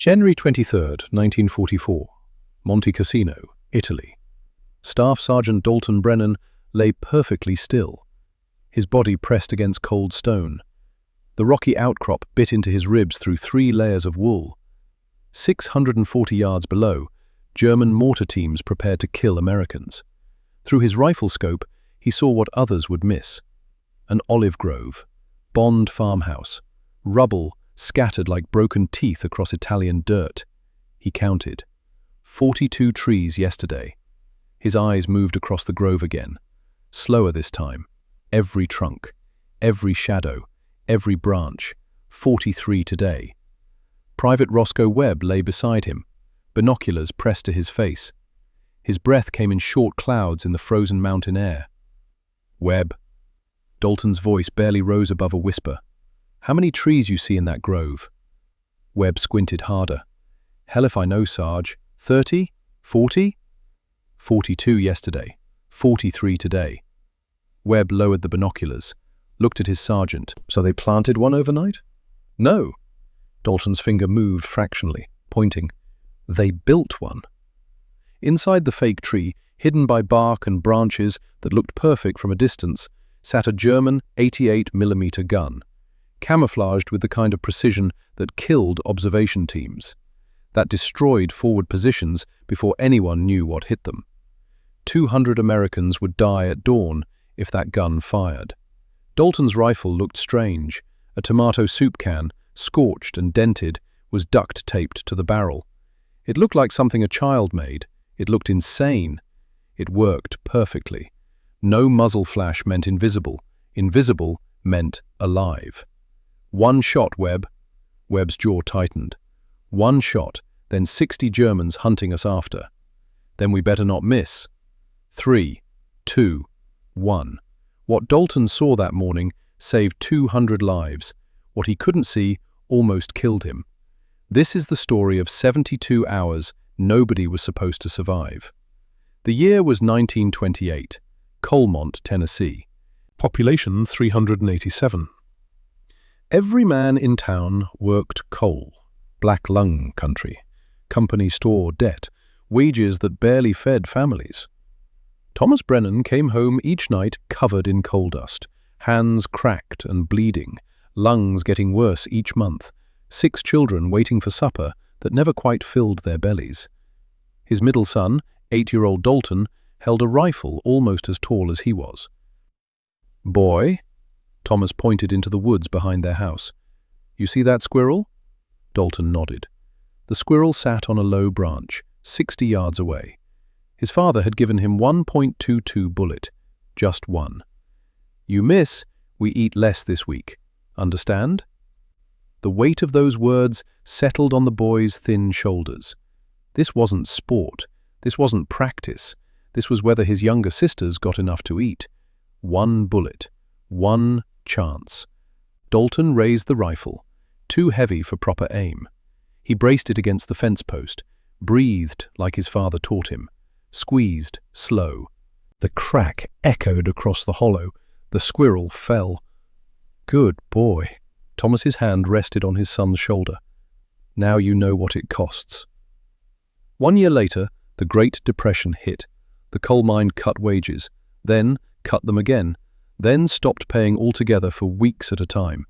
January 23rd, 1944, Monte Cassino, Italy. Staff Sergeant Dalton Brennan lay perfectly still, his body pressed against cold stone. The rocky outcrop bit into his ribs through 3 layers of wool. 640 yards below, German mortar teams prepared to kill Americans. Through his rifle scope, he saw what others would miss. An olive grove, Bond farmhouse, rubble scattered like broken teeth across Italian dirt. He counted. 42 trees yesterday. His eyes moved across the grove again. Slower this time. Every trunk, every shadow, every branch. 43 today. Private Roscoe Webb lay beside him, binoculars pressed to his face. His breath came in short clouds in the frozen mountain air. "Webb." Dalton's voice barely rose above a whisper. "How many trees you see in that grove?" Webb squinted harder. "Hell if I know, Sarge. 30? 40? 42 yesterday. 43 today." Webb lowered the binoculars, looked at his sergeant. "So they planted one overnight?" "No." Dalton's finger moved fractionally, pointing. "They built one." Inside the fake tree, hidden by bark and branches that looked perfect from a distance, sat a German 88mm gun, camouflaged with the kind of precision that killed observation teams, that destroyed forward positions before anyone knew what hit them. 200 Americans would die at dawn if that gun fired. Dalton's rifle looked strange. A tomato soup can, scorched and dented, was duct-taped to the barrel. It looked like something a child made. It looked insane. It worked perfectly. No muzzle flash meant invisible. Invisible meant alive. "One shot, Webb." Webb's jaw tightened. "One shot, then 60 Germans hunting us after. Then we better not miss." 3, 2, 1. What Dalton saw that morning saved 200 lives. What he couldn't see almost killed him. This is the story of 72 hours nobody was supposed to survive. The year was 1928, Colmont, Tennessee. Population 387. Every man in town worked coal, black lung country, company store debt, wages that barely fed families. Thomas Brennan came home each night covered in coal dust, hands cracked and bleeding, lungs getting worse each month, 6 children waiting for supper that never quite filled their bellies. His middle son, 8-year-old Dalton, held a rifle almost as tall as he was. "Boy," Thomas pointed into the woods behind their house. "You see that squirrel?" Dalton nodded. The squirrel sat on a low branch, 60 yards away. His father had given him 1.22 bullet, just one. "You miss, we eat less this week. Understand?" The weight of those words settled on the boy's thin shoulders. This wasn't sport. This wasn't practice. This was whether his younger sisters got enough to eat. 1 bullet. 1 chance. Dalton raised the rifle, too heavy for proper aim. He braced it against the fence post, breathed like his father taught him, squeezed, slow. The crack echoed across the hollow. The squirrel fell. "Good boy." Thomas's hand rested on his son's shoulder. "Now you know what it costs." 1 year later, the Great Depression hit. The coal mine cut wages, then cut them again, then stopped paying altogether for weeks at a time.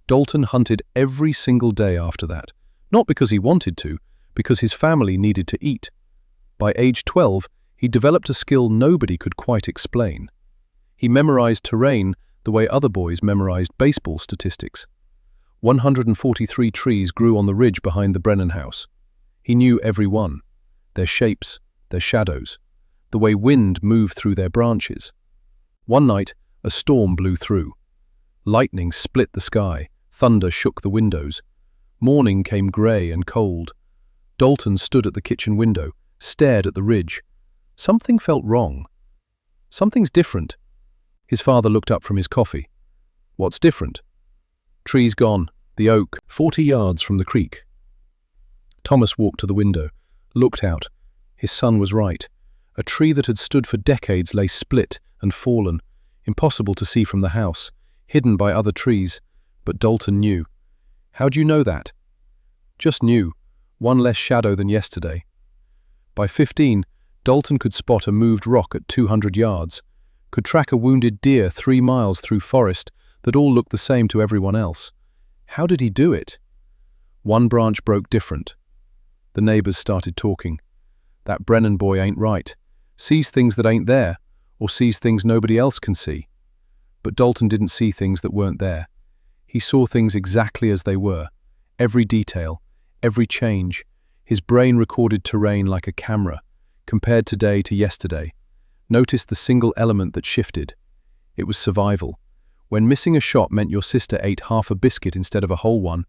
Dalton hunted every single day after that, not because he wanted to, because his family needed to eat. By age 12, he developed a skill nobody could quite explain. He memorized terrain the way other boys memorized baseball statistics. 143 trees grew on the ridge behind the Brennan house. He knew every one, their shapes, their shadows, the way wind moved through their branches. One night, a storm blew through. Lightning split the sky, thunder shook the windows. Morning came grey and cold. Dalton stood at the kitchen window, stared at the ridge. Something felt wrong. "Something's different." His father looked up from his coffee. "What's different?" "Trees gone. The oak, 40 yards from the creek." Thomas walked to the window, looked out. His son was right. A tree that had stood for decades lay split and fallen, impossible to see from the house, hidden by other trees, but Dalton knew. "How'd you know that?" "Just knew. one less shadow than yesterday. By 15, Dalton could spot a moved rock at 200 yards, could track a wounded deer 3 miles through forest that all looked the same to everyone else. How did he do it? One branch broke different. The neighbors started talking. That Brennan boy ain't right. Sees things that ain't there, or sees things nobody else can see. But Dalton didn't see things that weren't there. He saw things exactly as they were. Every detail, every change. His brain recorded terrain like a camera, compared today to yesterday. Noticed the single element that shifted. It was survival. When missing a shot meant your sister ate half a biscuit instead of a whole one,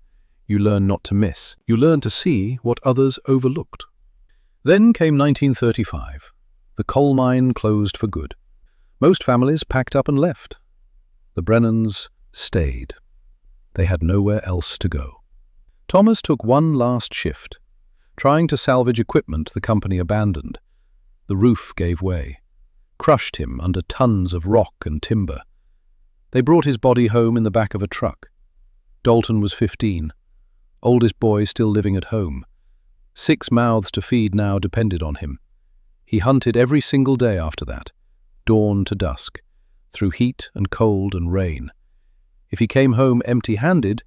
you learn not to miss. You learn to see what others overlooked. Then came 1935. The coal mine closed for good. Most families packed up and left. The Brennans stayed. They had nowhere else to go. Thomas took one last shift, trying to salvage equipment the company abandoned. The roof gave way, crushed him under tons of rock and timber. They brought his body home in the back of a truck. Dalton was 15, oldest boy still living at home. 6 mouths to feed now depended on him. He hunted every single day after that, dawn to dusk, through heat and cold and rain. If he came home empty-handed,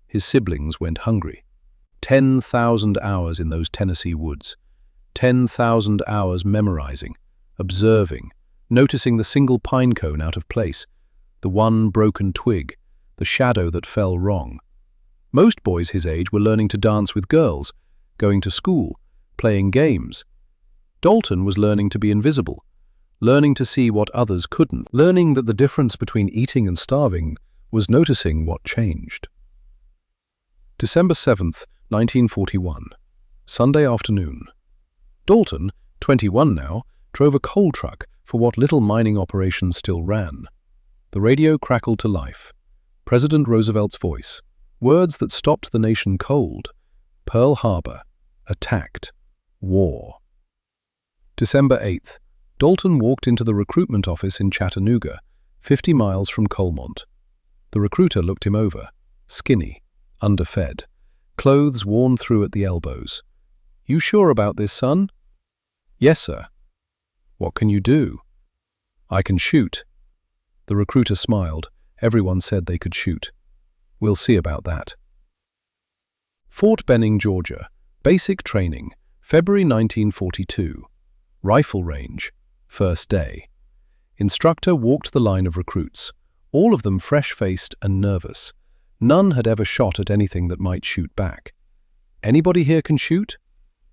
his siblings went hungry. 10,000 hours in those Tennessee woods. 10,000 hours memorizing, observing, noticing the single pine cone out of place, the one broken twig, the shadow that fell wrong. Most boys his age were learning to dance with girls, going to school, playing games. Dalton was learning to be invisible, learning to see what others couldn't, learning that the difference between eating and starving was noticing what changed. December 7th, 1941, Sunday afternoon. Dalton, 21 now, drove a coal truck for what little mining operation still ran. The radio crackled to life. President Roosevelt's voice. Words that stopped the nation cold. Pearl Harbor. Attacked. War. December 8th. Dalton walked into the recruitment office in Chattanooga, 50 miles from Colmont. The recruiter looked him over. Skinny. Underfed. Clothes worn through at the elbows. "You sure about this, son?" "Yes, sir." "What can you do?" "I can shoot." The recruiter smiled. Everyone said they could shoot. "We'll see about that." Fort Benning, Georgia. Basic training. February 1942. Rifle range. First day. Instructor walked the line of recruits, all of them fresh-faced and nervous. None had ever shot at anything that might shoot back. "Anybody here can shoot?"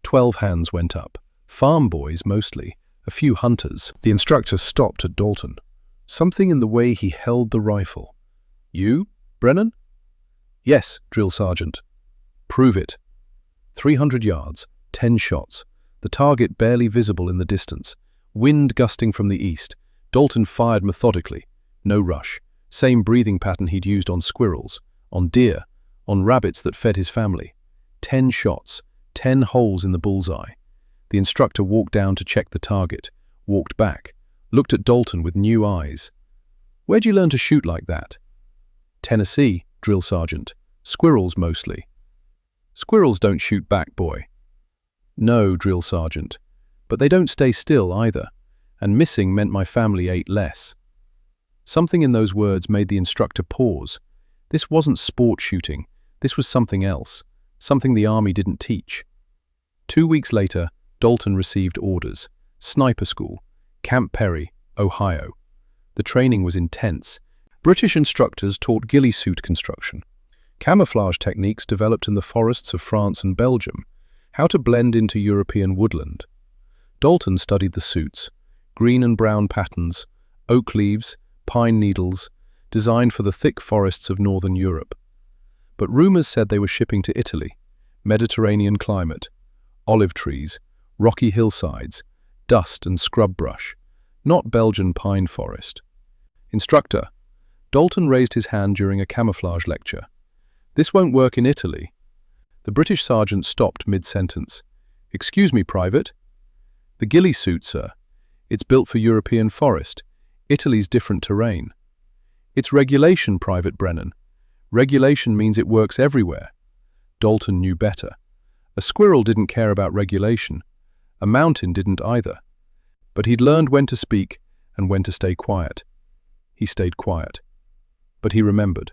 12 hands went up. Farm boys mostly, a few hunters. The instructor stopped at Dalton. Something in the way he held the rifle. "You, Brennan?" "Yes, drill sergeant." "Prove it." 300 yards, 10 shots. The target barely visible in the distance. Wind gusting from the east. Dalton fired methodically. No rush. Same breathing pattern he'd used on squirrels, on deer, on rabbits that fed his family. 10 shots, 10 holes in the bullseye. The instructor walked down to check the target, walked back, looked at Dalton with new eyes. "Where'd you learn to shoot like that?" "Tennessee, drill sergeant. Squirrels mostly." "Squirrels don't shoot back, boy." "No, drill sergeant. But they don't stay still either, and missing meant my family ate less." Something in those words made the instructor pause. This wasn't sport shooting. This was something else, something the Army didn't teach. 2 weeks later, Dalton received orders. Sniper school, Camp Perry, Ohio. The training was intense. British instructors taught ghillie suit construction, camouflage techniques developed in the forests of France and Belgium, how to blend into European woodland. Dalton studied the suits, green and brown patterns, oak leaves, pine needles, designed for the thick forests of northern Europe. But rumors said they were shipping to Italy, Mediterranean climate, olive trees, rocky hillsides, dust and scrub brush, not Belgian pine forest. "Instructor," Dalton raised his hand during a camouflage lecture. "This won't work in Italy." The British sergeant stopped mid-sentence. "Excuse me, Private." "The ghillie suit, sir. It's built for European forest. Italy's different terrain." "It's regulation, Private Brennan. Regulation means it works everywhere." Dalton knew better. A squirrel didn't care about regulation. A mountain didn't either. But he'd learned when to speak and when to stay quiet. He stayed quiet. But he remembered.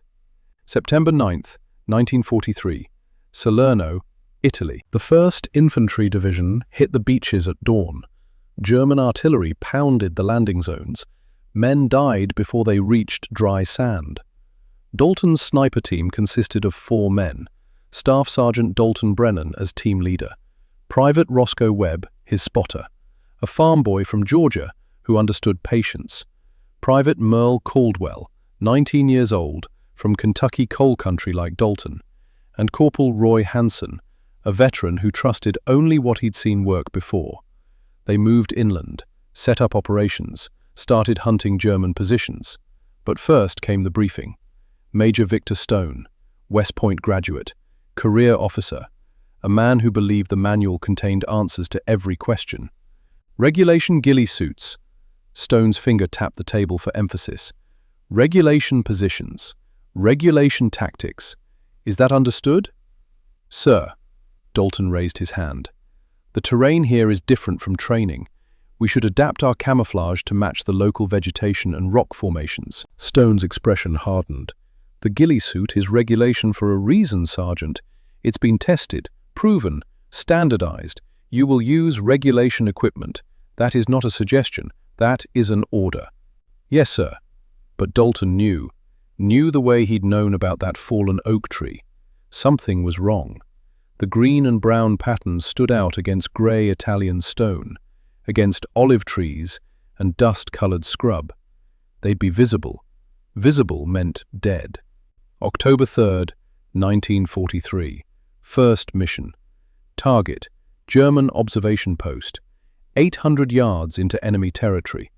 September 9th, 1943, Salerno, Italy. The 1st Infantry Division hit the beaches at dawn. German artillery pounded the landing zones. Men died before they reached dry sand. Dalton's sniper team consisted of 4 men. Staff Sergeant Dalton Brennan as team leader. Private Roscoe Webb, his spotter. A farm boy from Georgia who understood patience. Private Merle Caldwell, 19 years old, from Kentucky coal country like Dalton. And Corporal Roy Hansen, a veteran who trusted only what he'd seen work before. They moved inland, set up operations, started hunting German positions. But first came the briefing. Major Victor Stone, West Point graduate, career officer, a man who believed the manual contained answers to every question. Regulation ghillie suits. Stone's finger tapped the table for emphasis. Regulation positions. Regulation tactics. Is that understood? Sir, Dalton raised his hand. The terrain here is different from training. We should adapt our camouflage to match the local vegetation and rock formations. Stone's expression hardened. The ghillie suit is regulation for a reason, Sergeant. It's been tested, proven, standardized. You will use regulation equipment. That is not a suggestion. That is an order. Yes, sir. But Dalton knew the way he'd known about that fallen oak tree. Something was wrong. The green and brown patterns stood out against grey Italian stone, against olive trees and dust-colored scrub. They'd be visible. Visible meant dead. October 3rd, 1943. First mission. Target, German observation post, 800 yards into enemy territory.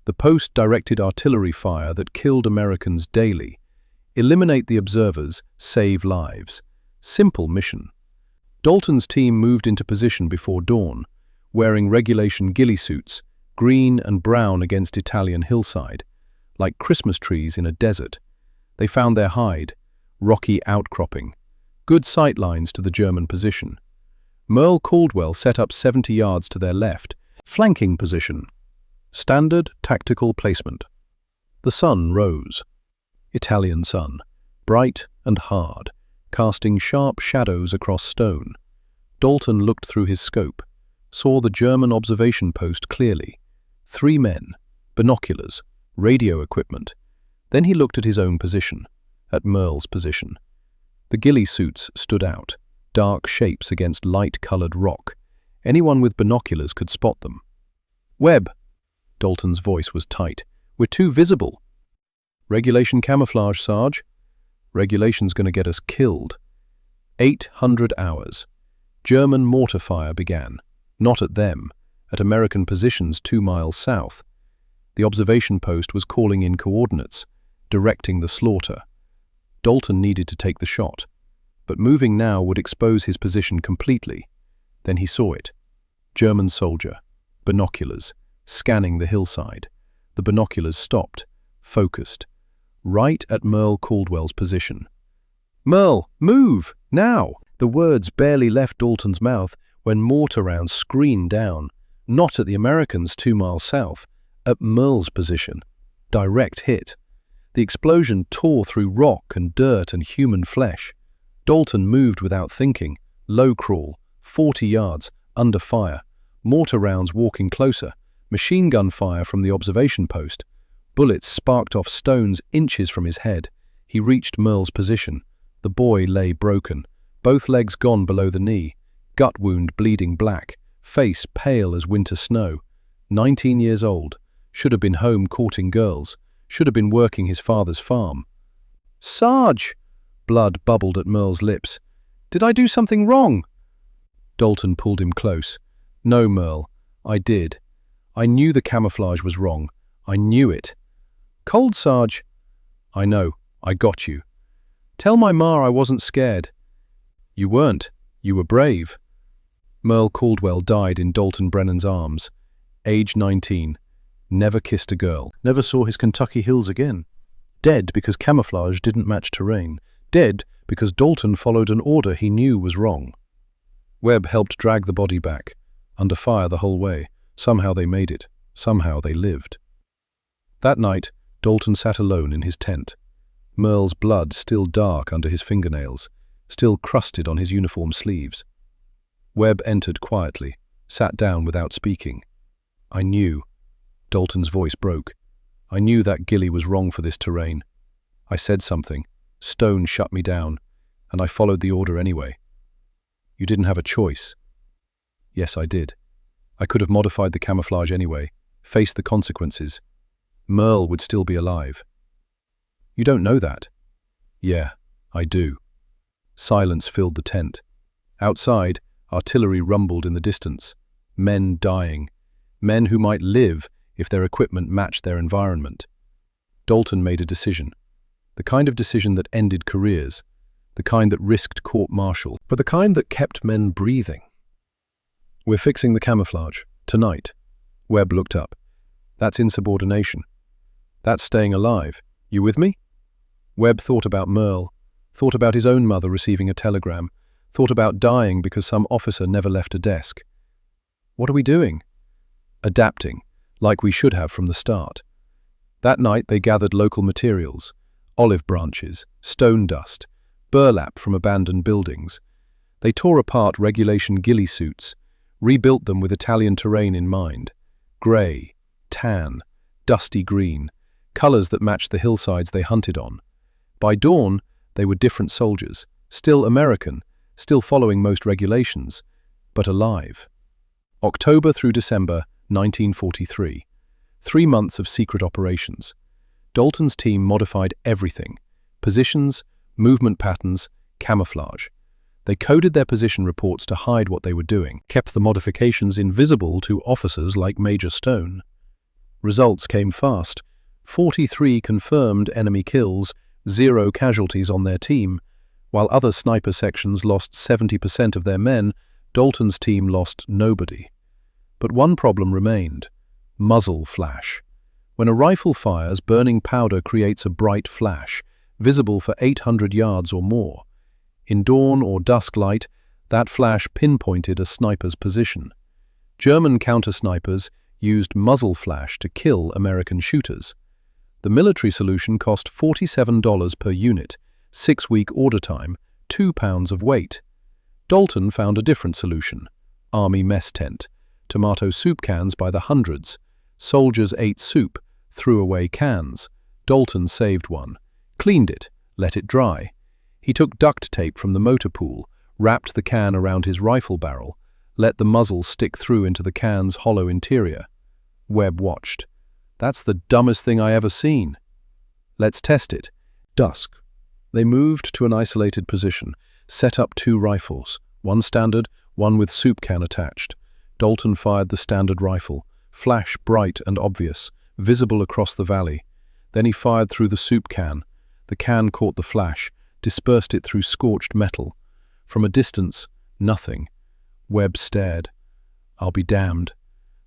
The post directed artillery fire that killed Americans daily. Eliminate the observers, save lives. Simple mission. Dalton's team moved into position before dawn, wearing regulation ghillie suits, green and brown against Italian hillside, like Christmas trees in a desert. They found their hide, rocky outcropping, good sight lines to the German position. Merle Caldwell set up 70 yards to their left, flanking position. Standard tactical placement. The sun rose. Italian sun, bright and hard, casting sharp shadows across stone. Dalton looked through his scope, saw the German observation post clearly. 3 men, binoculars, radio equipment. Then he looked at his own position, at Merle's position. The ghillie suits stood out, dark shapes against light-colored rock. Anyone with binoculars could spot them. Webb! Dalton's voice was tight. We're too visible. Regulation camouflage, Sarge. Regulation's gonna get us killed. 800 hours. German mortar fire began. Not at them, at American positions 2 miles south. The observation post was calling in coordinates, directing the slaughter. Dalton needed to take the shot, but moving now would expose his position completely. Then he saw it. German soldier, binoculars, scanning the hillside. The binoculars stopped, focused, right at Merle Caldwell's position. "Merle, move, now!" The words barely left Dalton's mouth when mortar rounds screamed down, not at the Americans 2 miles south, at Merle's position. Direct hit. The explosion tore through rock and dirt and human flesh. Dalton moved without thinking, low crawl, 40 yards, under fire, mortar rounds walking closer, machine gun fire from the observation post. Bullets sparked off stones inches from his head. He reached Merle's position. The boy lay broken, both legs gone below the knee, gut wound bleeding black, face pale as winter snow. 19 years old, should have been home courting girls, should have been working his father's farm. "Sarge!" Blood bubbled at Merle's lips. "Did I do something wrong?" Dalton pulled him close. "No, Merle, I did. I knew the camouflage was wrong. I knew it." "Cold, Sarge." "I know. I got you." "Tell my ma I wasn't scared." "You weren't. You were brave." Merle Caldwell died in Dalton Brennan's arms. Age 19. Never kissed a girl. Never saw his Kentucky hills again. Dead because camouflage didn't match terrain. Dead because Dalton followed an order he knew was wrong. Webb helped drag the body back, under fire the whole way. Somehow they made it. Somehow they lived. That night, Dalton sat alone in his tent. Merle's blood still dark under his fingernails, still crusted on his uniform sleeves. Webb entered quietly, sat down without speaking. I knew. Dalton's voice broke. I knew that Ghillie was wrong for this terrain. I said something. Stone shut me down, and I followed the order anyway. You didn't have a choice. Yes, I did. I could have modified the camouflage anyway, faced the consequences. Merle would still be alive. You don't know that. Yeah, I do. Silence filled the tent. Outside, artillery rumbled in the distance. Men dying. Men who might live if their equipment matched their environment. Dalton made a decision. The kind of decision that ended careers. The kind that risked court-martial. But the kind that kept men breathing. We're fixing the camouflage. Tonight. Webb looked up. That's insubordination. That's staying alive. You with me? Webb thought about Merle, thought about his own mother receiving a telegram, thought about dying because some officer never left a desk. What are we doing? Adapting, like we should have from the start. That night they gathered local materials, olive branches, stone dust, burlap from abandoned buildings. They tore apart regulation ghillie suits, rebuilt them with Italian terrain in mind. Grey, tan, dusty green, colors that matched the hillsides they hunted on. By dawn, they were different soldiers, still American, still following most regulations, but alive. October through December 1943. 3 months of secret operations. Dalton's team modified everything: positions, movement patterns, camouflage. They coded their position reports to hide what they were doing, Kept the modifications invisible to officers like Major Stone. Results came fast. 43 confirmed enemy kills, 0 casualties on their team. While other sniper sections lost 70% of their men, Dalton's team lost nobody. But one problem remained: muzzle flash. When a rifle fires, burning powder creates a bright flash, visible for 800 yards or more. In dawn or dusk light, that flash pinpointed a sniper's position. German counter-snipers used muzzle flash to kill American shooters. The military solution cost $47 per unit, 6-week order time, 2 pounds of weight. Dalton found a different solution: army mess tent, tomato soup cans by the hundreds. Soldiers ate soup, threw away cans. Dalton saved one, cleaned it, let it dry. He took duct tape from the motor pool, wrapped the can around his rifle barrel, let the muzzle stick through into the can's hollow interior. Webb watched. That's the dumbest thing I ever seen. Let's test it. Dusk. They moved to an isolated position, set up 2 rifles, one standard, one with soup can attached. Dalton fired the standard rifle, flash bright and obvious, visible across the valley. Then he fired through the soup can. The can caught the flash, dispersed it through scorched metal. From a distance, nothing. Webb stared. I'll be damned.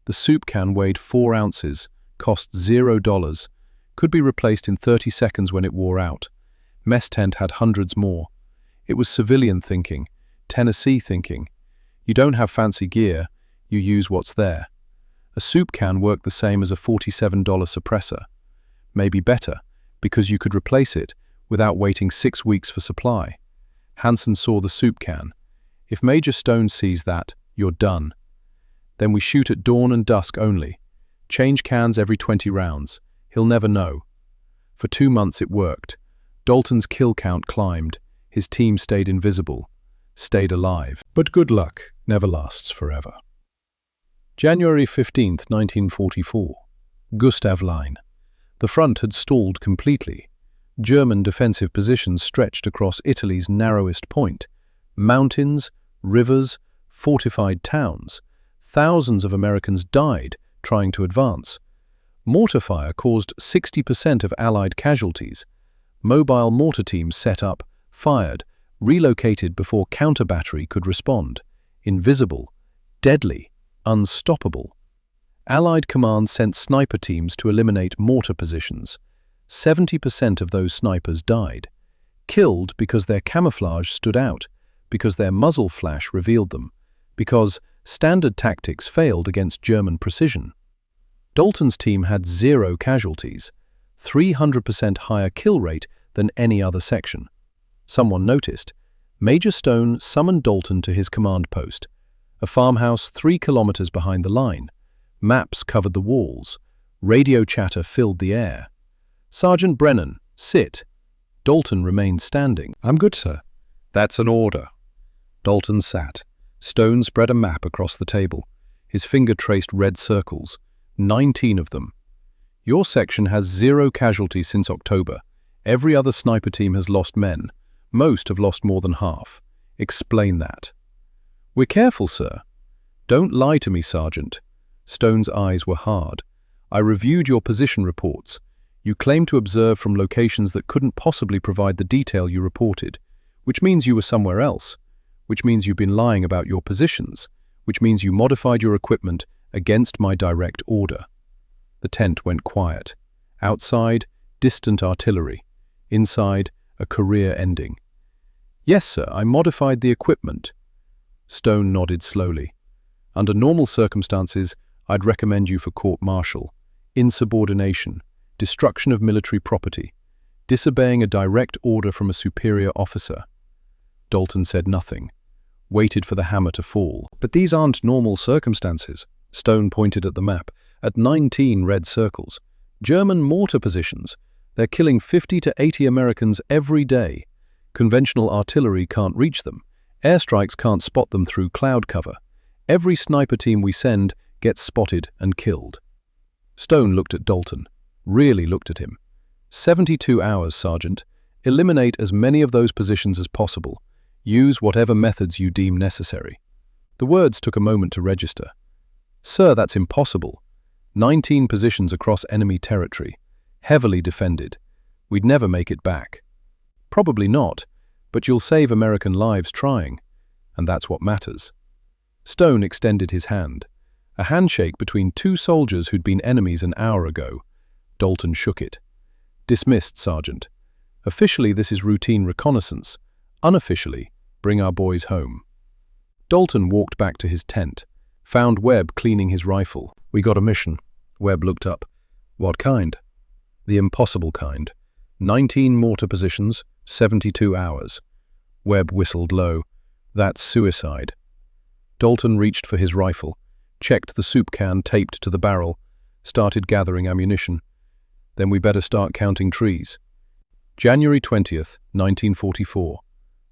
The soup can weighed 4 ounces, cost $0, could be replaced in 30 seconds when it wore out. Mess tent had hundreds more. It was civilian thinking, Tennessee thinking. You don't have fancy gear, you use what's there. A soup can worked the same as a $47 suppressor. Maybe better, because you could replace it without waiting 6 weeks for supply. Hansen saw the soup can. If Major Stone sees that, you're done. Then we shoot at dawn and dusk only. Change cans every 20 rounds. He'll never know. For 2 months it worked. Dalton's kill count climbed. His team stayed invisible, stayed alive. But good luck never lasts forever. January 15th, 1944. Gustav Line. The front had stalled completely. German defensive positions stretched across Italy's narrowest point. Mountains, rivers, fortified towns. Thousands of Americans died trying to advance. Mortar fire caused 60% of Allied casualties. Mobile mortar teams set up, fired, relocated before counter-battery could respond. Invisible, deadly, unstoppable. Allied command sent sniper teams to eliminate mortar positions. 70% of those snipers died. Killed because their camouflage stood out, because their muzzle flash revealed them, because standard tactics failed against German precision. Dalton's team had 0 casualties, 300% higher kill rate than any other section. Someone noticed. Major Stone summoned Dalton to his command post, a farmhouse 3 kilometers behind the line. Maps covered the walls. Radio chatter filled the air. "Sergeant Brennan, sit." Dalton remained standing. "I'm good, sir." "That's an order." Dalton sat. Stone spread a map across the table. His finger traced red circles, 19 of them. "Your section has 0 casualties since October. Every other sniper team has lost men. Most have lost more than half. Explain that." "We're careful, sir." "Don't lie to me, Sergeant." Stone's eyes were hard. "I reviewed your position reports. You claimed to observe from locations that couldn't possibly provide the detail you reported, which means you were somewhere else, which means you've been lying about your positions, which means you modified your equipment against my direct order." The tent went quiet. Outside, distant artillery. Inside, a career ending. "Yes, sir, I modified the equipment." Stone nodded slowly. "Under normal circumstances, I'd recommend you for court-martial. Insubordination, destruction of military property, disobeying a direct order from a superior officer." Dalton said nothing, waited for the hammer to fall. "But these aren't normal circumstances." Stone pointed at the map, at 19 red circles. "German mortar positions. They're killing 50 to 80 Americans every day. Conventional artillery can't reach them. Airstrikes can't spot them through cloud cover. Every sniper team we send gets spotted and killed." Stone looked at Dalton, really looked at him. 72 hours, Sergeant. Eliminate as many of those positions as possible. Use whatever methods you deem necessary." The words took a moment to register. "Sir, that's impossible. 19 positions across enemy territory, heavily defended. We'd never make it back." "Probably not, but you'll save American lives trying, and that's what matters." Stone extended his hand, a handshake between 2 soldiers who'd been enemies an hour ago. Dalton shook it. "Dismissed, Sergeant. Officially, this is routine reconnaissance. Unofficially, bring our boys home." Dalton walked back to his tent, found Webb cleaning his rifle. "We got a mission." Webb looked up. "What kind?" "The impossible kind. 19 mortar positions, 72 hours. Webb whistled low. "That's suicide." Dalton reached for his rifle, checked the soup can taped to the barrel, started gathering ammunition. "Then we better start counting trees." January 20th, 1944.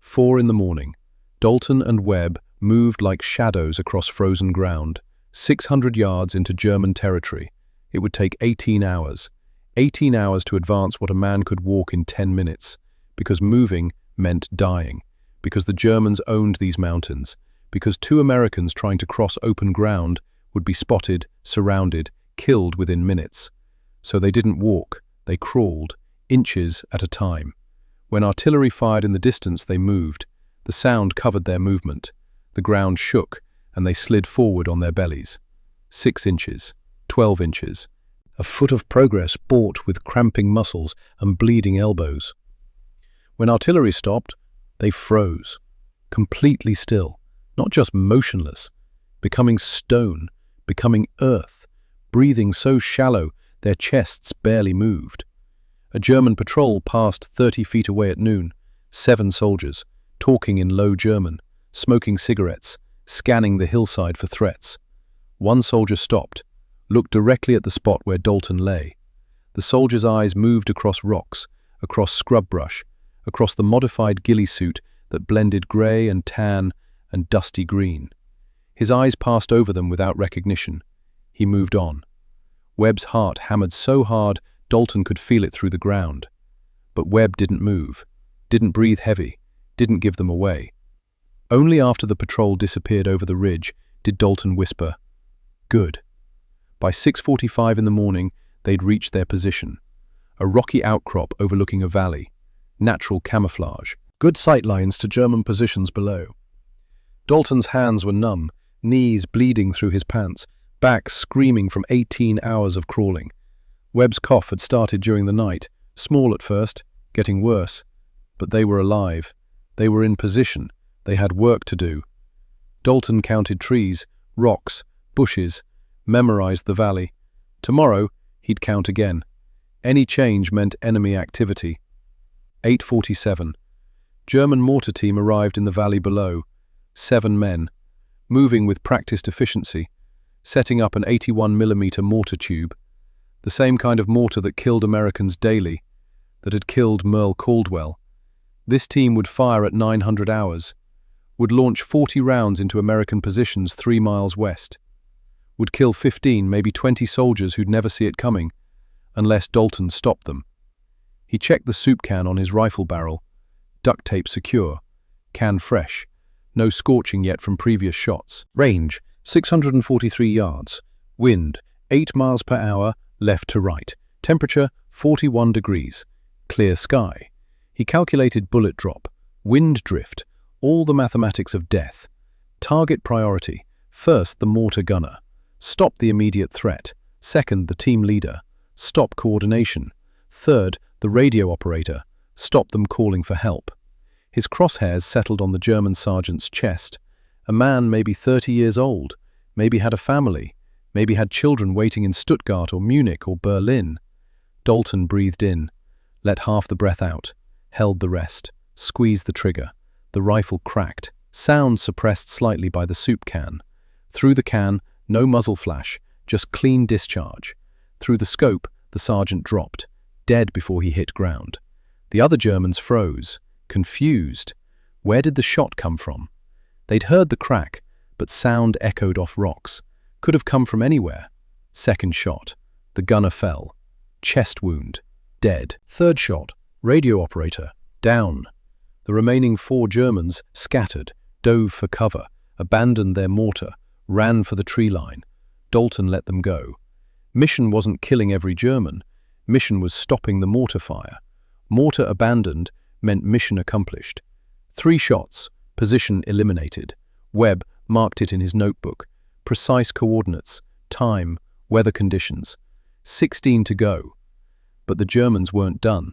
4 in the morning. Dalton and Webb moved like shadows across frozen ground, 600 yards into German territory. It would take 18 hours. 18 hours to advance what a man could walk in 10 minutes, because moving meant dying, because the Germans owned these mountains, because 2 Americans trying to cross open ground would be spotted, surrounded, killed within minutes. So they didn't walk, they crawled, inches at a time. When artillery fired in the distance, they moved. The sound covered their movement. The ground shook, and they slid forward on their bellies. 6 inches, 12 inches. A foot of progress bought with cramping muscles and bleeding elbows. When artillery stopped, they froze, completely still, not just motionless, becoming stone, becoming earth, breathing so shallow their chests barely moved. A German patrol passed 30 feet away at noon, 7 soldiers, talking in low German, smoking cigarettes, scanning the hillside for threats. One soldier stopped, looked directly at the spot where Dalton lay. The soldier's eyes moved across rocks, across scrub brush, across the modified ghillie suit that blended grey and tan and dusty green. His eyes passed over them without recognition. He moved on. Webb's heart hammered so hard Dalton could feel it through the ground. But Webb didn't move, didn't breathe heavy, didn't give them away. Only after the patrol disappeared over the ridge did Dalton whisper, "Good." By 6:45 in the morning, they'd reached their position. A rocky outcrop overlooking a valley, natural camouflage, good sightlines to German positions below. Dalton's hands were numb, knees bleeding through his pants, back screaming from 18 hours of crawling. Webb's cough had started during the night, small at first, getting worse. But they were alive. They were in position. They had work to do. Dalton counted trees, rocks, bushes, memorized the valley. Tomorrow, he'd count again. Any change meant enemy activity. 8:47. German mortar team arrived in the valley below. 7 men, moving with practiced efficiency, setting up an 81mm mortar tube, the same kind of mortar that killed Americans daily, that had killed Merle Caldwell. This team would fire at 900 hours, would launch 40 rounds into American positions 3 miles west, would kill 15, maybe 20 soldiers who'd never see it coming, unless Dalton stopped them. He checked the soup can on his rifle barrel, duct tape secure, can fresh, no scorching yet from previous shots. Range, 643 yards. Wind, 8 miles per hour, left to right. Temperature, 41 degrees. Clear sky. He calculated bullet drop, wind drift, all the mathematics of death. Target priority. First, the mortar gunner. Stop the immediate threat. Second, the team leader. Stop coordination. Third, the radio operator. Stop them calling for help. His crosshairs settled on the German sergeant's chest. A man maybe 30 years old, maybe had a family, maybe had children waiting in Stuttgart or Munich or Berlin. Dalton breathed in, let half the breath out, held the rest, squeezed the trigger. The rifle cracked, sound suppressed slightly by the soup can. Through the can, no muzzle flash, just clean discharge. Through the scope, the sergeant dropped, dead before he hit ground. The other Germans froze, confused. Where did the shot come from? They'd heard the crack, but sound echoed off rocks. Could have come from anywhere. Second shot. The gunner fell. Chest wound. Dead. Third shot. Radio operator. Down. The remaining 4 Germans scattered, dove for cover, abandoned their mortar, ran for the tree line. Dalton let them go. Mission wasn't killing every German. Mission was stopping the mortar fire. Mortar abandoned meant mission accomplished. 3 shots, position eliminated. Webb marked it in his notebook. Precise coordinates, time, weather conditions. 16 to go. But the Germans weren't done.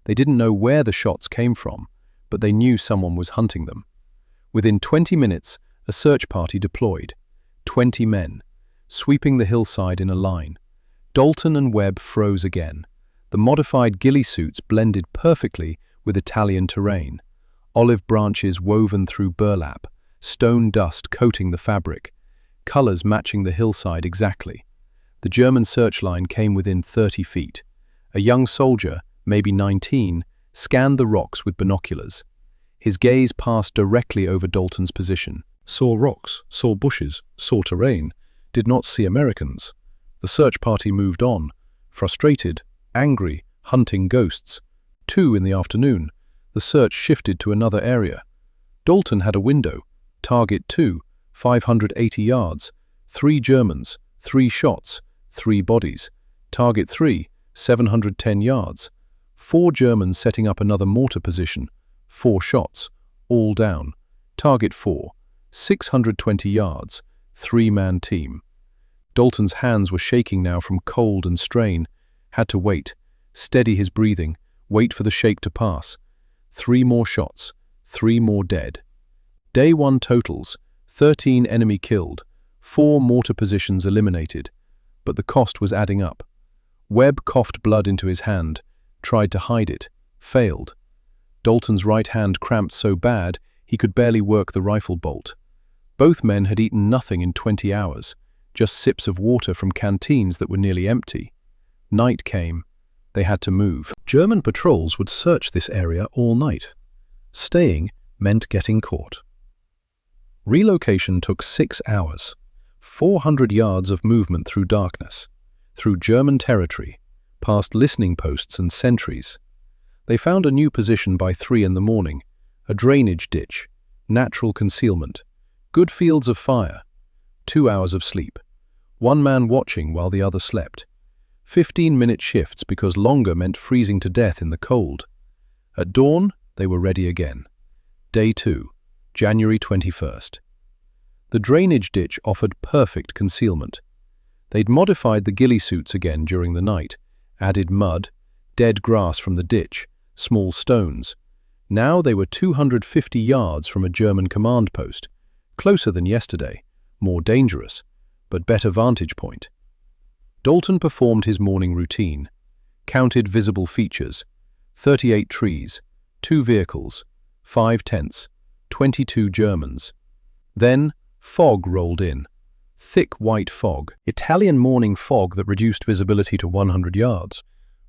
They didn't know where the shots came from, but they knew someone was hunting them. Within 20 minutes, a search party deployed. 20 men, sweeping the hillside in a line. Dalton and Webb froze again. The modified ghillie suits blended perfectly with Italian terrain. Olive branches woven through burlap, stone dust coating the fabric, colors matching the hillside exactly. The German search line came within 30 feet. A young soldier, maybe 19, scanned the rocks with binoculars. His gaze passed directly over Dalton's position. Saw rocks, saw bushes, saw terrain, did not see Americans. The search party moved on, frustrated, angry, hunting ghosts. 2 in the afternoon, the search shifted to another area. Dalton had a window. Target 2, 580 yards. 3 Germans, 3 shots, 3 bodies. Target 3, 710 yards. 4 Germans setting up another mortar position. 4 shots, all down. Target 4, 620 yards. 3-man team. Dalton's hands were shaking now from cold and strain. Had to wait, steady his breathing, wait for the shake to pass. 3 more shots, 3 more dead. Day 1 totals, 13 enemy killed, 4 mortar positions eliminated. But the cost was adding up. Webb coughed blood into his hand, tried to hide it, failed. Dalton's right hand cramped so bad he could barely work the rifle bolt. Both men had eaten nothing in 20 hours, just sips of water from canteens that were nearly empty. Night came. They had to move. German patrols would search this area all night. Staying meant getting caught. Relocation took 6 hours. 400 yards of movement through darkness, through German territory, past listening posts and sentries. They found a new position by 3 in the morning, a drainage ditch, natural concealment, good fields of fire, 2 hours of sleep, 1 man watching while the other slept. 15-minute shifts because longer meant freezing to death in the cold. At dawn, they were ready again. Day 2, January 21st. The drainage ditch offered perfect concealment. They'd modified the ghillie suits again during the night, added mud, dead grass from the ditch, small stones. Now they were 250 yards from a German command post, Closer than yesterday, more dangerous, but better vantage point. Dalton performed his morning routine, counted visible features: 38 trees, 2 vehicles, 5 tents, 22 Germans. Then fog rolled in. Thick white fog. Italian morning fog that reduced visibility to 100 yards.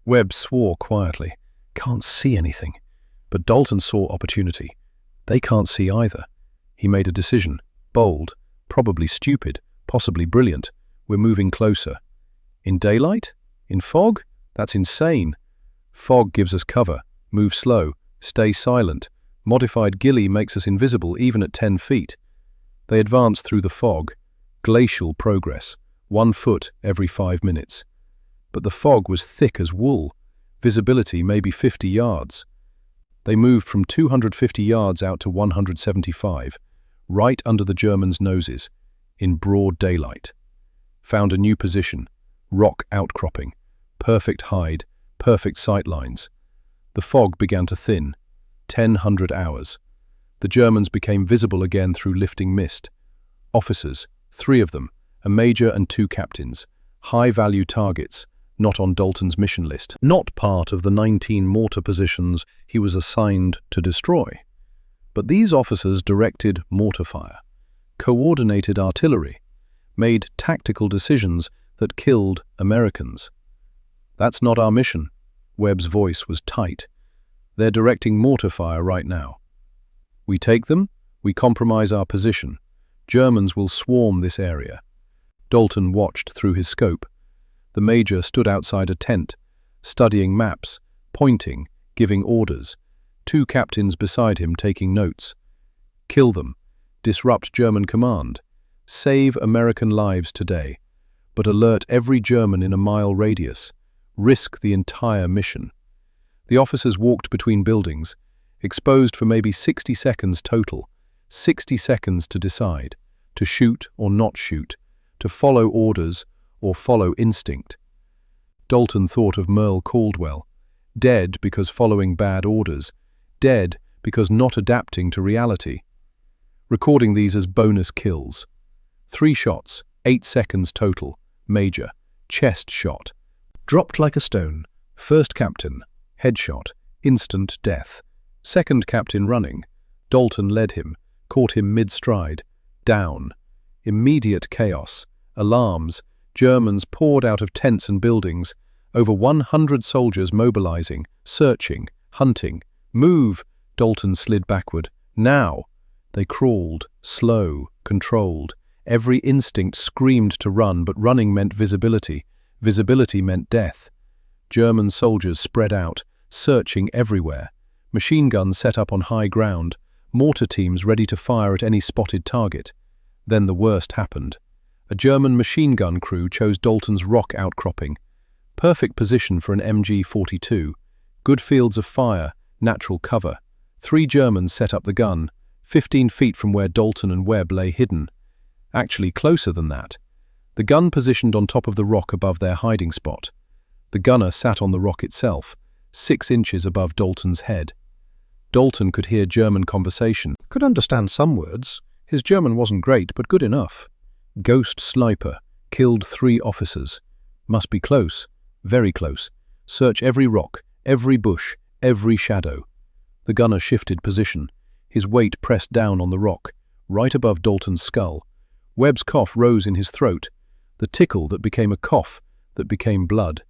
Webb swore quietly. Can't see anything. But Dalton saw opportunity. They can't see either. He made a decision. Bold, probably stupid, possibly brilliant. We're moving closer. In daylight? In fog? That's insane. Fog gives us cover. Move slow. Stay silent. Modified Ghillie makes us invisible even at 10 feet. They advanced through the fog. Glacial progress. 1 foot every 5 minutes. But the fog was thick as wool. Visibility maybe 50 yards. They moved from 250 yards out to 175, right under the Germans' noses, in broad daylight. Found a new position. Rock outcropping. Perfect hide. Perfect sightlines. The fog began to thin. 1,000 hours. The Germans became visible again through lifting mist. Officers, 3 of them, a major and 2 captains. High-value targets, not on Dalton's mission list. Not part of the 19 mortar positions he was assigned to destroy. But these officers directed mortar fire, coordinated artillery, made tactical decisions that killed Americans. That's not our mission. Webb's voice was tight. They're directing mortar fire right now. We take them, we compromise our position. Germans will swarm this area. Dalton watched through his scope. The major stood outside a tent, studying maps, pointing, giving orders. 2 captains beside him taking notes. Kill them. Disrupt German command. Save American lives today. But alert every German in a mile radius. Risk the entire mission. The officers walked between buildings, exposed for maybe 60 seconds total. 60 seconds to decide, to shoot or not shoot, to follow orders or follow instinct. Dalton thought of Merle Caldwell, dead because following bad orders, dead because not adapting to reality. Recording these as bonus kills. 3 shots, 8 seconds total, major, chest shot. Dropped like a stone, first captain, headshot, instant death. Second captain running, Dalton led him, caught him mid-stride, down. Immediate chaos, alarms, Germans poured out of tents and buildings, over 100 soldiers mobilizing, searching, hunting. Move! Dalton slid backward. Now! They crawled, slow, controlled. Every instinct screamed to run, but running meant visibility. Visibility meant death. German soldiers spread out, searching everywhere. Machine guns set up on high ground, mortar teams ready to fire at any spotted target. Then the worst happened. A German machine gun crew chose Dalton's rock outcropping. Perfect position for an MG-42. Good fields of fire, natural cover. 3 Germans set up the gun, 15 feet from where Dalton and Webb lay hidden. Actually closer than that. The gun positioned on top of the rock above their hiding spot. The gunner sat on the rock itself, 6 inches above Dalton's head. Dalton could hear German conversation. Could understand some words. His German wasn't great, but good enough. Ghost sniper. Killed 3 officers. Must be close. Very close. Search every rock, every bush, every shadow. The gunner shifted position. His weight pressed down on the rock, right above Dalton's skull. Webb's cough rose in his throat. The tickle that became a cough, that became blood.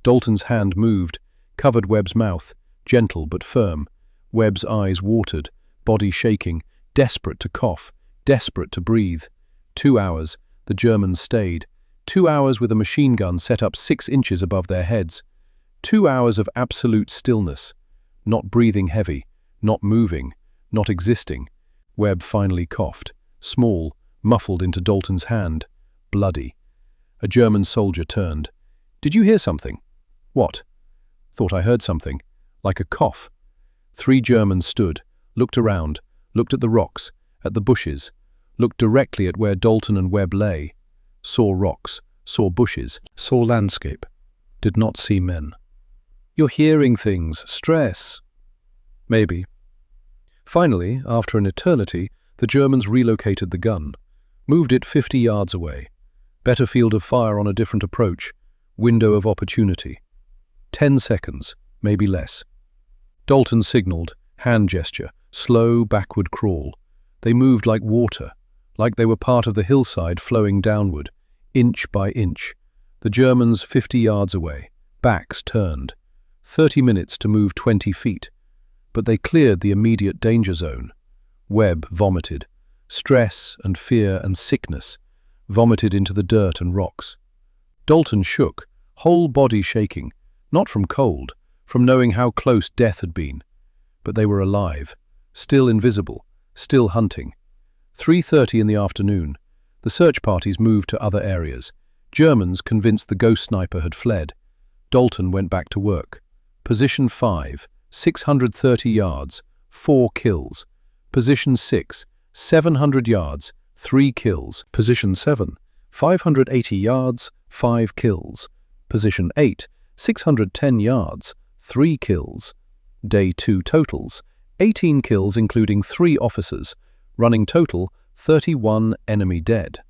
Dalton's hand moved, covered Webb's mouth, gentle but firm. Webb's eyes watered, body shaking, desperate to cough, desperate to breathe. 2 hours, the Germans stayed. 2 hours with a machine gun set up 6 inches above their heads. 2 hours of absolute stillness. Not breathing heavy, not moving, not existing. Webb finally coughed, small, muffled into Dalton's hand, bloody. A German soldier turned. Did you hear something? What? Thought I heard something, like a cough. 3 Germans stood, looked around, looked at the rocks, at the bushes, looked directly at where Dalton and Webb lay. Saw rocks, saw bushes, saw landscape. Did not see men. You're hearing things, stress. Maybe. Finally, after an eternity, The Germans relocated the gun, moved it 50 yards away. Better field of fire on a different approach. Window of opportunity. 10 seconds, maybe less. Dalton signaled, hand gesture, slow backward crawl. They moved like water, like they were part of the hillside flowing downward, inch by inch. The Germans 50 yards away, backs turned. 30 minutes to move 20 feet. But they cleared the immediate danger zone. Webb vomited. Stress and fear and sickness vomited into the dirt and rocks. Dalton shook, whole body shaking, not from cold, from knowing how close death had been. But they were alive, still invisible, still hunting. 3:30 in the afternoon. The search parties moved to other areas. Germans, convinced the ghost sniper had fled. Dalton went back to work. Position 5, 630 yards, 4 kills. Position 6, 700 yards, 3 kills. Position 7, 580 yards, 5 kills. Position 8, 610 yards, 3 kills. Day 2 totals, 18 kills including 3 officers, running total 31 enemy dead.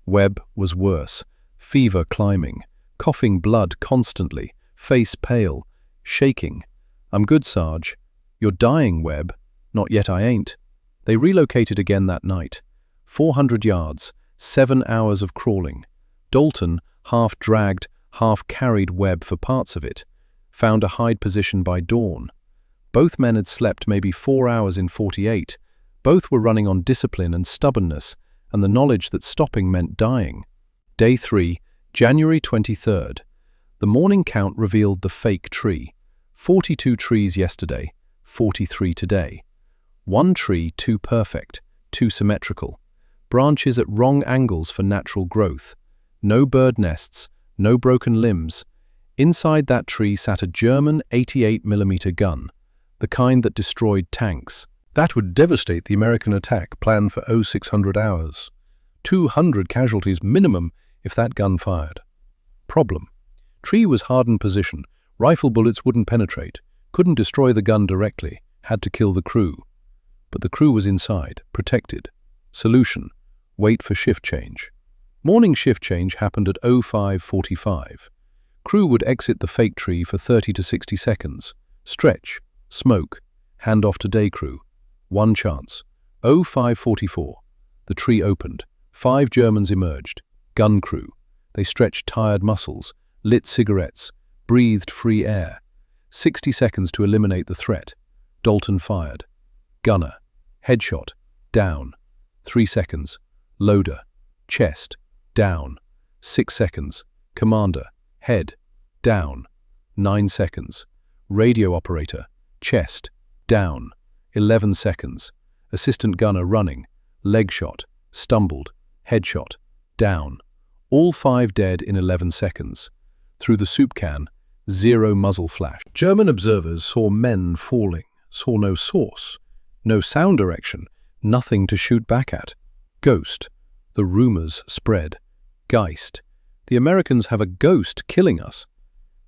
Webb was worse, fever climbing, coughing blood constantly, face pale, shaking. "I'm good, Sarge." "You're dying, Webb." "Not yet, I ain't." They relocated again that night. 400 yards, 7 hours of crawling. Dalton, half dragged, half carried Webb for parts of it, found a hide position by dawn. Both men had slept maybe 4 hours in 48. Both were running on discipline and stubbornness, and the knowledge that stopping meant dying. Day 3, January 23rd. The morning count revealed the fake tree. 42 trees yesterday, 43 today. One tree too perfect, too symmetrical. Branches at wrong angles for natural growth. No bird nests, no broken limbs. Inside that tree sat a German 88mm gun, the kind that destroyed tanks. That would devastate the American attack planned for 0600 hours. 200 casualties minimum if that gun fired. Problem: tree was hardened position. Rifle bullets wouldn't penetrate, couldn't destroy the gun directly, had to kill the crew. But the crew was inside, protected. Solution: wait for shift change. Morning shift change happened at 05:45. Crew would exit the fake tree for 30 to 60 seconds. Stretch, smoke, hand off to day crew. One chance. 05:44. The tree opened. 5 Germans emerged. Gun crew. They stretched tired muscles, lit cigarettes, breathed free air. 60 seconds to eliminate the threat. Dalton fired. Gunner. Headshot. Down. 3 seconds. Loader. Chest. Down. 6 seconds. Commander. Head. Down. 9 seconds. Radio operator. Chest. Down. 11 seconds. Assistant gunner running. Leg shot. Stumbled. Headshot. Down. All 5 dead in 11 seconds. Through the soup can, 0 muzzle flash. German observers saw men falling, saw no source, no sound direction, nothing to shoot back at. Ghost. The rumors spread. Geist. The Americans have a ghost killing us.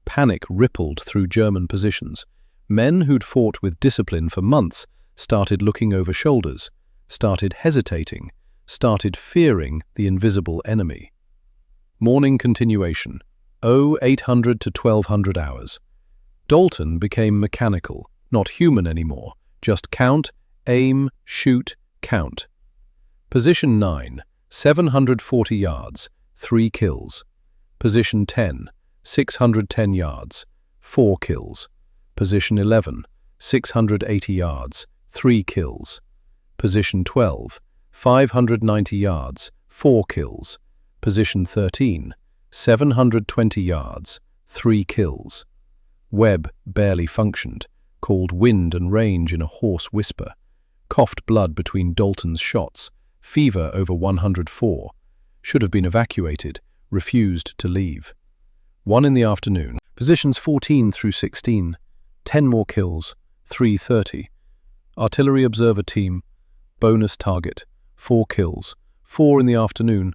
Panic rippled through German positions. Men who'd fought with discipline for months started looking over shoulders, started hesitating, started fearing the invisible enemy. Morning continuation. 0800 to 1200 hours. Dalton became mechanical, not human anymore. Just count, aim, shoot, count. Position 9, 740 yards, 3 kills. Position 10, 610 yards, 4 kills. Position 11, 680 yards, 3 kills. Position 12, 590 yards, 4 kills. Position 13, 720 yards, 3 kills. Webb barely functioned, called wind and range in a hoarse whisper, coughed blood between Dalton's shots, fever over 104, should have been evacuated, refused to leave. 1 in the afternoon, positions 14 through 16, 10 more kills, 3:30. Artillery observer team, bonus target, 4 kills, 4 in the afternoon,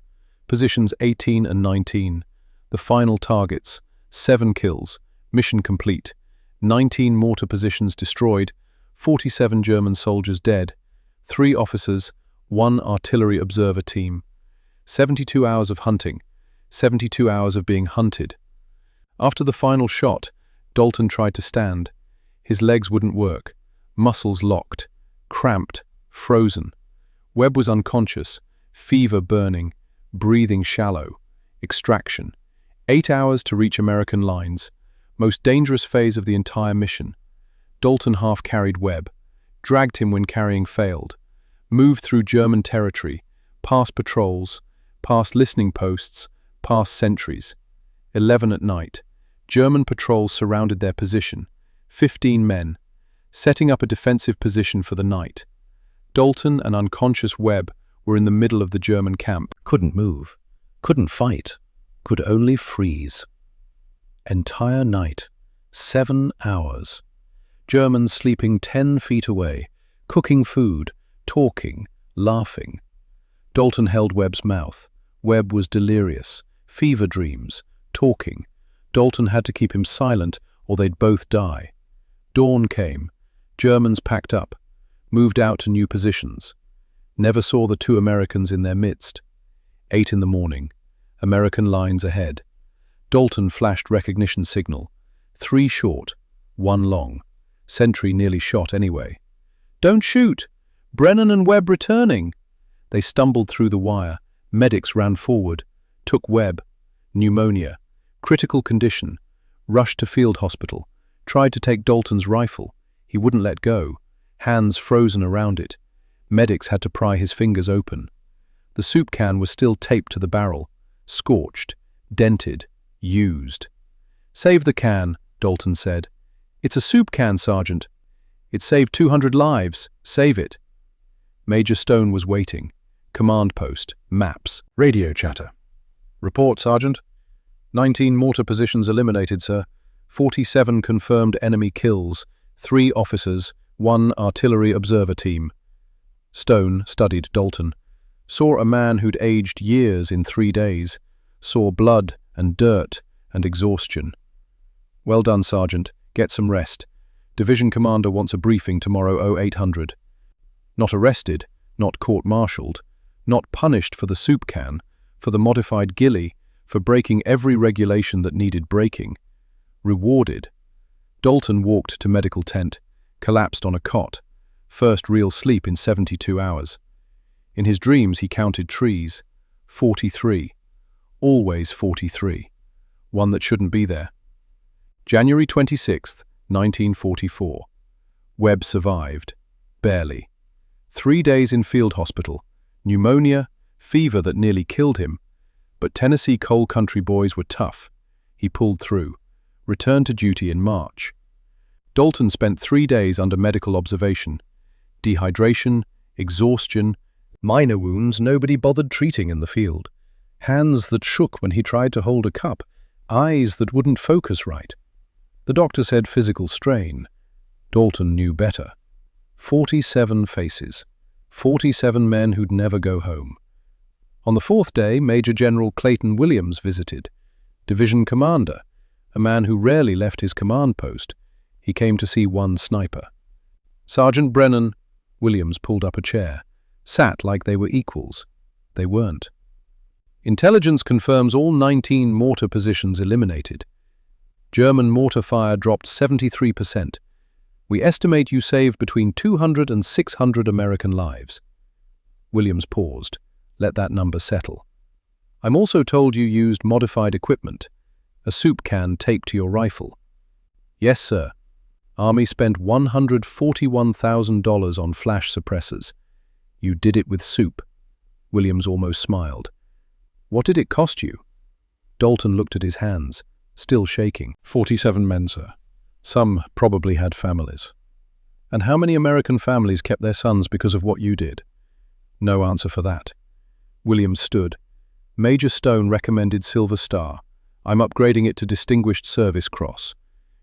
positions 18 and 19. The final targets, 7 kills, mission complete, 19 mortar positions destroyed, 47 German soldiers dead, 3 officers, one artillery observer team. 72 hours of hunting, 72 hours of being hunted. After the final shot, Dalton tried to stand. His legs wouldn't work, muscles locked, cramped, frozen. Webb was unconscious, fever burning, breathing shallow. Extraction. 8 hours to reach American lines. Most dangerous phase of the entire mission. Dalton half-carried Webb, dragged him when carrying failed, moved through German territory, past patrols, past listening posts, past sentries. 11 at night. German patrols surrounded their position. 15 men, setting up a defensive position for the night. Dalton and unconscious Webb were in the middle of the German camp. Couldn't move, couldn't fight, could only freeze. Entire night, 7 hours. Germans sleeping 10 feet away, cooking food, talking, laughing. Dalton held Webb's mouth. Webb was delirious, fever dreams, talking. Dalton had to keep him silent or they'd both die. Dawn came. Germans packed up, moved out to new positions. Never saw the 2 Americans in their midst. 8 in the morning. American lines ahead. Dalton flashed recognition signal. 3 short, 1 long. Sentry nearly shot anyway. "Don't shoot! Brennan and Webb returning!" They stumbled through the wire. Medics ran forward. Took Webb. Pneumonia. Critical condition. Rushed to field hospital. Tried to take Dalton's rifle. He wouldn't let go. Hands frozen around it. Medics had to pry his fingers open. The soup can was still taped to the barrel. Scorched. Dented. Used. "Save the can," Dalton said. "It's a soup can, Sergeant. It saved 200 lives. Save it." Major Stone was waiting. Command post. Maps. Radio chatter. "Report, Sergeant. 19 mortar positions eliminated, sir. 47 confirmed enemy kills. 3 officers, 1 artillery observer team." Stone studied Dalton. Saw a man who'd aged years in 3 days. Saw blood and dirt and exhaustion. "Well done, Sergeant. Get some rest. Division commander wants a briefing tomorrow 0800. Not arrested, not court-martialed, not punished for the soup can, for the modified Ghillie, for breaking every regulation that needed breaking. Rewarded. Dalton walked to medical tent, collapsed on a cot. First real sleep in 72 hours. In his dreams he counted trees. 43. Always 43. One that shouldn't be there. January 26th, 1944. Webb survived. Barely. 3 days in field hospital. Pneumonia, fever that nearly killed him. But Tennessee coal country boys were tough. He pulled through. Returned to duty in March. Dalton spent 3 days under medical observation. Dehydration, exhaustion, minor wounds nobody bothered treating in the field. Hands that shook when he tried to hold a cup. Eyes that wouldn't focus right. The doctor said physical strain. Dalton knew better. 47 faces. 47 men who'd never go home. On the 4th day, Major General Clayton Williams visited. Division commander, a man who rarely left his command post. He came to see 1 sniper. "Sergeant Brennan." Williams pulled up a chair. Sat like they were equals. They weren't. "Intelligence confirms all 19 mortar positions eliminated. German mortar fire dropped 73%. We estimate you saved between 200 and 600 American lives." Williams paused. Let that number settle. "I'm also told you used modified equipment. A soup can taped to your rifle." "Yes, sir. Army spent $141,000 on flash suppressors. You did it with soup." Williams almost smiled. "What did it cost you?" Dalton looked at his hands, still shaking. 47 men, sir. Some probably had families. "And how many American families kept their sons because of what you did?" No answer for that. Williams stood. "Major Stone recommended Silver Star. I'm upgrading it to Distinguished Service Cross.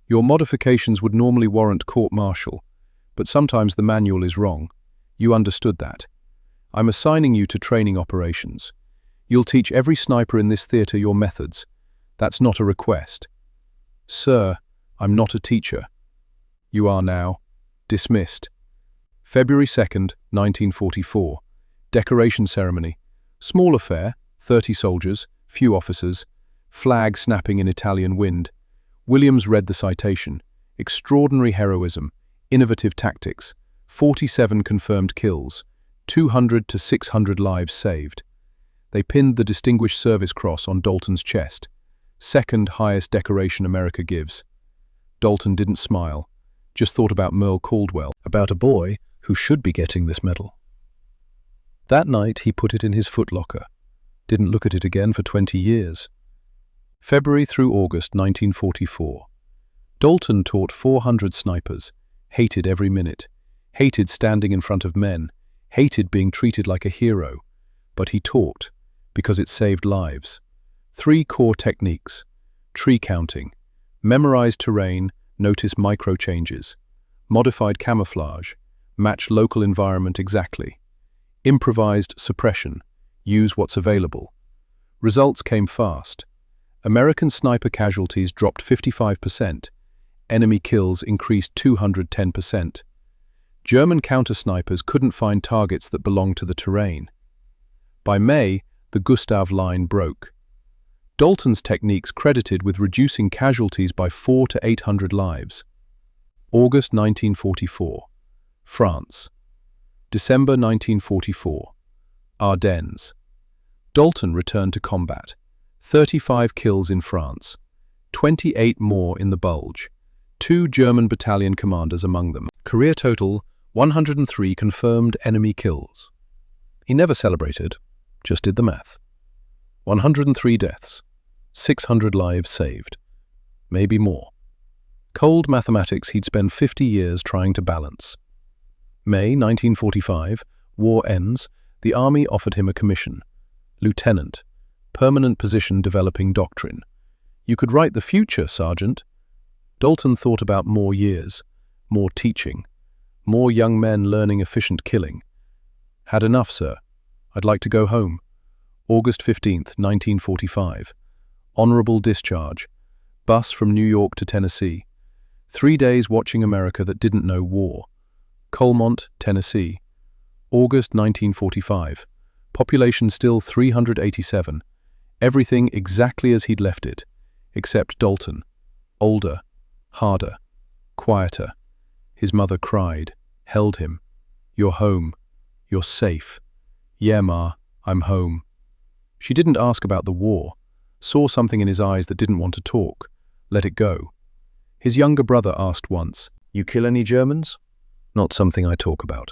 Your modifications would normally warrant court-martial, but sometimes the manual is wrong. You understood that. I'm assigning you to training operations. You'll teach every sniper in this theater your methods. That's not a request." "Sir, I'm not a teacher." "You are now. Dismissed." February 2nd, 1944. Decoration ceremony. Small affair, 30 soldiers, few officers, flag snapping in Italian wind. Williams read the citation. Extraordinary heroism, innovative tactics, 47 confirmed kills, 200 to 600 lives saved. They pinned the Distinguished Service Cross on Dalton's chest, second highest decoration America gives. Dalton didn't smile, just thought about Merle Caldwell, about a boy who should be getting this medal. That night he put it in his footlocker, didn't look at it again for 20 years. February through August 1944. Dalton taught 400 snipers, hated every minute, hated standing in front of men, hated being treated like a hero, but he taught because it saved lives. 3 core techniques: tree counting, memorize terrain, notice micro changes; modified camouflage, match local environment exactly; improvised suppression, use what's available. Results came fast. American sniper casualties dropped 55%. Enemy kills increased 210%. German counter-snipers couldn't find targets that belonged to the terrain. By May, the Gustav line broke. Dalton's techniques credited with reducing casualties by 400 to 800 lives. August 1944. France. December 1944. Ardennes. Dalton returned to combat. 35 kills in France. 28 more in the Bulge. 2 German battalion commanders among them. Career total, 103 confirmed enemy kills. He never celebrated, just did the math. 103 deaths, 600 lives saved. Maybe more. Cold mathematics he'd spend 50 years trying to balance. May 1945, war ends, the army offered him a commission. Lieutenant, permanent position developing doctrine. You could write the future, Sergeant. Dalton thought about more years, more teaching, more young men learning efficient killing. Had enough, sir. I'd like to go home. August 15th, 1945. Honorable discharge. Bus from New York to Tennessee. 3 days watching America that didn't know war. Colmont, Tennessee. August 1945. Population still 387. Everything exactly as he'd left it, except Dalton. Older, harder, quieter. His mother cried, held him. You're home. You're safe. Yeah, Ma, I'm home. She didn't ask about the war, saw something in his eyes that didn't want to talk, let it go. His younger brother asked once, "You kill any Germans?" Not something I talk about.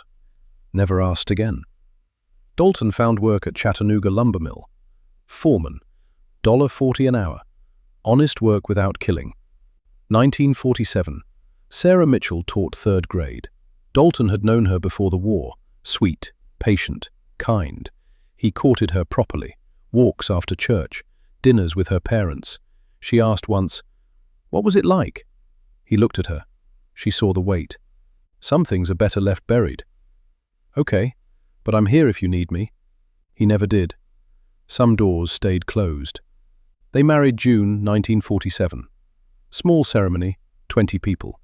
Never asked again. Dalton found work at Chattanooga lumber mill. Foreman, $1.40 an hour. Honest work without killing. 1947. Sarah Mitchell taught 3rd grade. Dalton had known her before the war. Sweet, patient, kind. He courted her properly. Walks after church. Dinners with her parents. She asked once, "What was it like?" He looked at her. She saw the weight. "Some things are better left buried." "Okay, but I'm here if you need me." He never did. Some doors stayed closed. They married June 1947. Small ceremony, 20 people.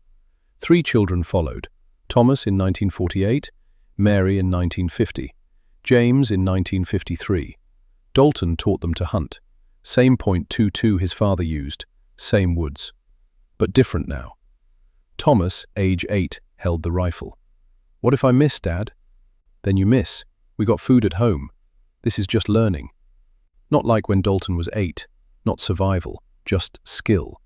3 children followed. Thomas in 1948, Mary in 1950, James in 1953. Dalton taught them to hunt. Same .22 his father used, same woods. But different now. Thomas, age 8, held the rifle. "What if I miss, Dad?" "Then you miss. We got food at home. This is just learning." Not like when Dalton was 8, not survival, just skill.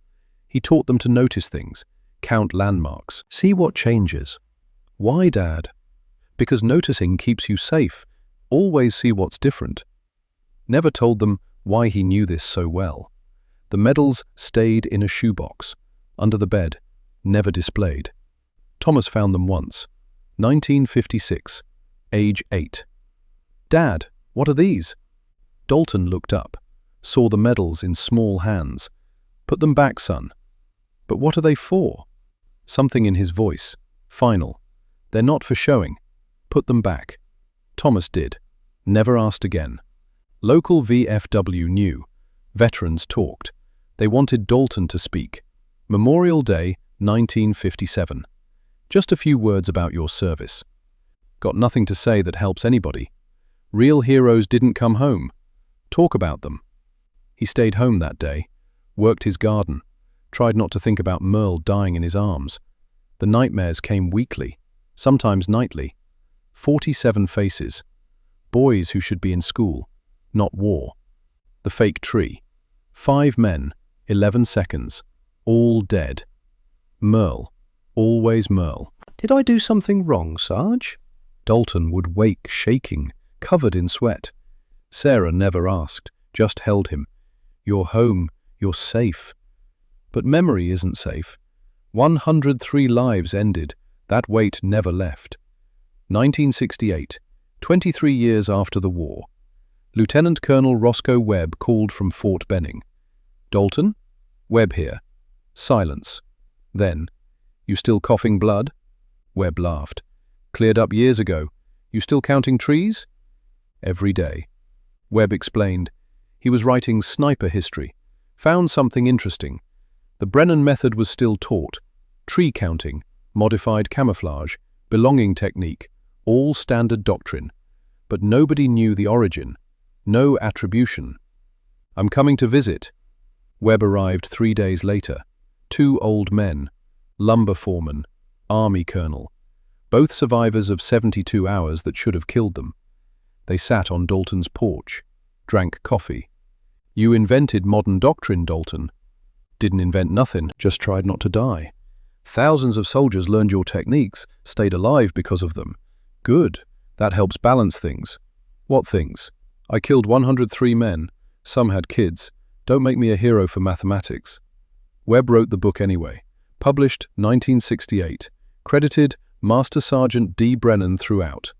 He taught them to notice things, count landmarks, see what changes. Why, Dad? Because noticing keeps you safe. Always see what's different. Never told them why he knew this so well. The medals stayed in a shoebox, under the bed, never displayed. Thomas found them once. 1956, age 8. "Dad, what are these?" Dalton looked up, saw the medals in small hands. "Put them back, son." "But what are they for?" Something in his voice, final. "They're not for showing. Put them back." Thomas did. Never asked again. Local VFW knew. Veterans talked. They wanted Dalton to speak. Memorial Day, 1957. "Just a few words about your service." "Got nothing to say that helps anybody." Real heroes didn't come home. Talk about them. He stayed home that day, worked his garden, tried not to think about Merle dying in his arms. The nightmares came weekly, sometimes nightly. 47 faces. Boys who should be in school, not war. The fake tree. 5 men, 11 seconds, all dead. Merle. Always Merle. "Did I do something wrong, Sarge?" Dalton would wake shaking, covered in sweat. Sarah never asked, just held him. "You're home, you're safe." But memory isn't safe. 103 lives ended, that weight never left. 1968, 23 years after the war. Lieutenant Colonel Roscoe Webb called from Fort Benning. "Dalton? Webb here." Silence. Then, "You still coughing blood?" Webb laughed. "Cleared up years ago. You still counting trees?" "Every day." Webb explained. He was writing sniper history. Found something interesting. The Brennan method was still taught. Tree counting, modified camouflage, belonging technique, all standard doctrine. But nobody knew the origin. No attribution. "I'm coming to visit." Webb arrived 3 days later. 2 old men, lumber foreman, army colonel, both survivors of 72 hours that should have killed them. They sat on Dalton's porch, drank coffee. "You invented modern doctrine, Dalton." "Didn't invent nothing, just tried not to die. Thousands of soldiers learned your techniques, stayed alive because of them." "Good, that helps balance things." "What things?" "I killed 103 men, some had kids. Don't make me a hero for mathematics." Webb wrote the book anyway. Published 1968. Credited Master Sergeant D. Brennan throughout.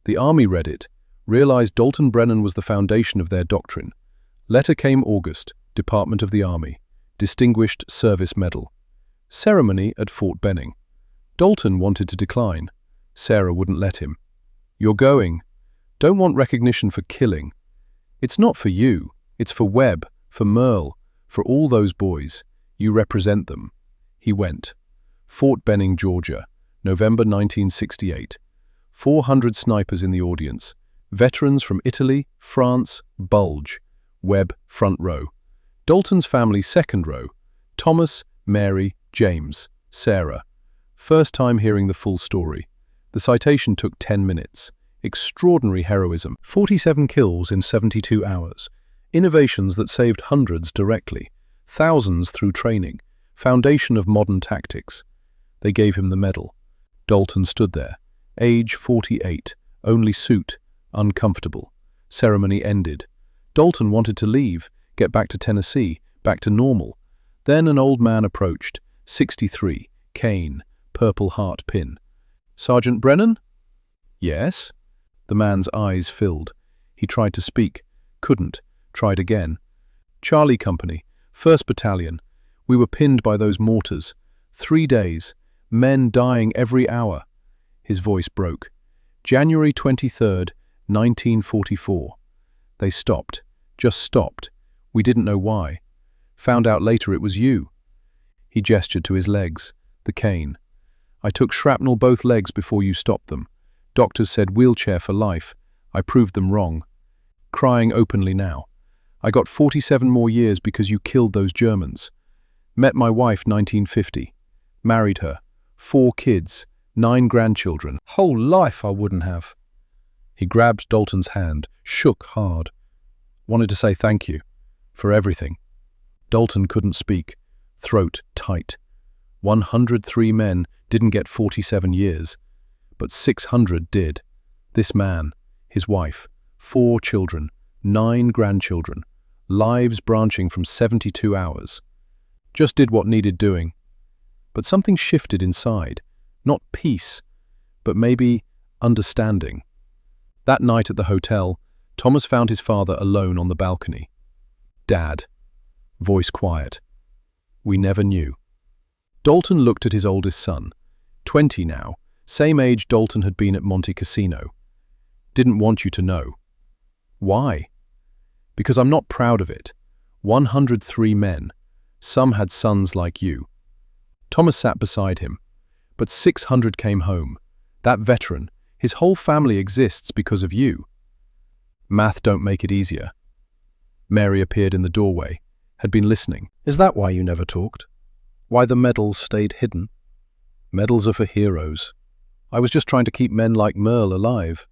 The Army read it, realized Dalton Brennan was the foundation of their doctrine. Letter came August, Department of the Army. Distinguished Service Medal. Ceremony at Fort Benning. Dalton wanted to decline. Sarah wouldn't let him. "You're going. Don't want recognition for killing. It's not for you. It's for Webb, for Merle, for all those boys. You represent them." He went. Fort Benning, Georgia, November 1968. 400 snipers in the audience. Veterans from Italy, France, bulge. Webb, front row. Dalton's family, second row. Thomas, Mary, James, Sarah. First time hearing the full story. The citation took 10 minutes. Extraordinary heroism. 47 kills in 72 hours. Innovations that saved hundreds directly. Thousands through training. Foundation of modern tactics. They gave him the medal. Dalton stood there. Age 48. Only suit. Uncomfortable. Ceremony ended. Dalton wanted to leave, get back to Tennessee, back to normal. Then an old man approached. 63. Cane. Purple heart pin. "Sergeant Brennan?" "Yes." The man's eyes filled. He tried to speak. Couldn't. Tried again. "Charlie Company. 1st Battalion. We were pinned by those mortars. 3 days. Men dying every hour." His voice broke. "January 23rd, 1944. They stopped. Just stopped. We didn't know why. Found out later it was you." He gestured to his legs. The cane. "I took shrapnel both legs before you stopped them. Doctors said wheelchair for life. I proved them wrong." Crying openly now. "I got 47 more years because you killed those Germans. Met my wife 1950. Married her. 4 kids. 9 grandchildren. Whole life I wouldn't have." He grabbed Dalton's hand, shook hard. "Wanted to say thank you. For everything." Dalton couldn't speak. Throat tight. 103 men didn't get 47 years. But 600 did. This man, his wife, 4 children, 9 grandchildren, lives branching from 72 hours. Just did what needed doing. But something shifted inside. Not peace, but maybe understanding. That night at the hotel, Thomas found his father alone on the balcony. "Dad." Voice quiet. "We never knew." Dalton looked at his oldest son. 20 now, same age Dalton had been at Monte Cassino. "Didn't want you to know." "Why?" "Because I'm not proud of it. 103 men. Some had sons like you." Thomas sat beside him. "But 600 came home. That veteran, his whole family exists because of you." Math don't make it easier. Mary appeared in the doorway, had been listening. Is that why you never talked? Why the medals stayed hidden? Medals are for heroes. I was just trying to keep men like Merle alive.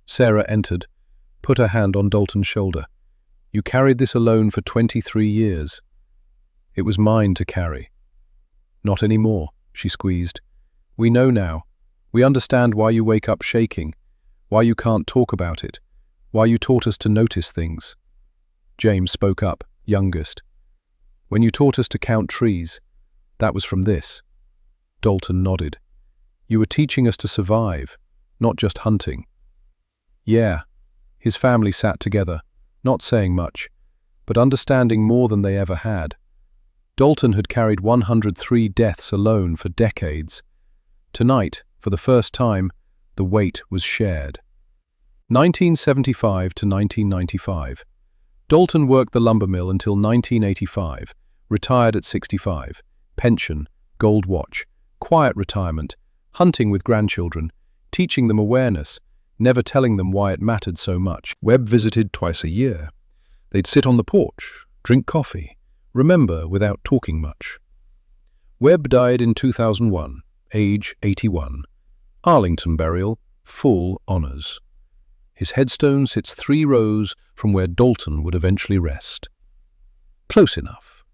Sarah entered, put her hand on Dalton's shoulder. You carried this alone for 23 years. It was mine to carry. Not anymore, she squeezed. We know now. We understand why you wake up shaking, why you can't talk about it, why you taught us to notice things. James spoke up, youngest. When you taught us to count trees, that was from this. Dalton nodded. You were teaching us to survive, not just hunting. Yeah, his family sat together, not saying much, but understanding more than they ever had. Dalton had carried 103 deaths alone for decades. Tonight, for the first time, the weight was shared. 1975 to 1995. Dalton worked the lumber mill until 1985, retired at 65, pension, gold watch, quiet retirement, hunting with grandchildren, teaching them awareness, never telling them why it mattered so much. Webb visited twice a year. They'd sit on the porch, drink coffee, remember without talking much. Webb died in 2001, age 81. Arlington burial, full honors. His headstone sits 3 rows from where Dalton would eventually rest. Close enough.